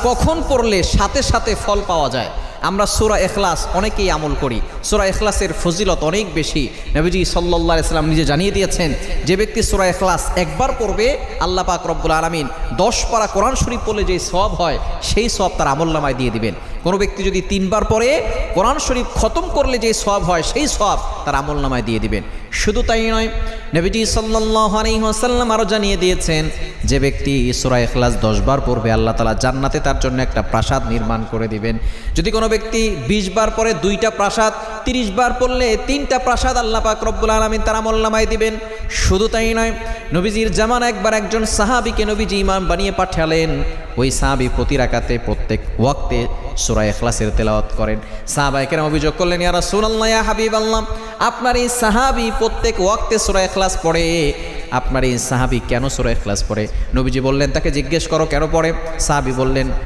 কখন পড়লে সাথে সাথে ফল পাওয়া যায়? আমরা সূরা ইখলাস অনেকেই আমল করি। সূরা ইখলাসের ফজিলত অনেক বেশি। নবীজি সাল্লাল্লাহু আলাইহি ওয়াসাল্লাম নিজে জানিয়ে দিয়েছেন, যে ব্যক্তি সূরা ইখলাস একবার পড়বে, আল্লাহ পাক রব্বুল আলামিন 10 পারা কোরআন শরীফ পড়লে যে সওয়াব হয় সেই সওয়াব তার আমলনামায় দিয়ে দিবেন। কোনো ব্যক্তি যদি 3 বার পড়ে কোরআন শরীফ খতম করলে যে সওয়াব হয় সেই সওয়াব তার আমলনামায় দিয়ে দিবেন। শুধু তাই নয়, নবীজি সাল্লাল্লাহু আলাইহি ওয়াসাল্লাম আরও জানিয়ে দিয়েছেন, যে ব্যক্তি সূরা ইখলাস 10 বার পড়বে আল্লাহ তাআলা জান্নাতে তার জন্য একটা প্রাসাদ নির্মাণ করে দিবেন। যদি কোনো ব্যক্তি 20 বার পড়ে 2টা প্রাসাদ, 30 বার পড়লে 3টা প্রাসাদ আল্লাহ পাক রব্বুল আলামিন তার আমলনামায় দিবেন। শুধু তাই নয়, নবীজির জামানা একবার একজন সাহাবীকে নবীজি ইমাম বানিয়ে পাঠালেন। ওই সাহাবী প্রতি রাকাতে প্রত্যেক ওয়াক্তে সূরা ইখলাসের তেলাওয়াত করেন। সাহাবায়ে কেরাম অভিযোগ করলেন, ইয়া রাসূলুল্লাহ, ইয়া হাবিবাল্লাহ, আপনার এই সাহাবী প্রত্যেক ওয়াক্তে সূরা ইখলাস পড়ে, আপনার এই সাহাবী কেন সূরা ইখলাস পড়ে? নবীজি বললেন, তাকে জিজ্ঞেস করো কেন পড়ে। সাহাবী বললেন,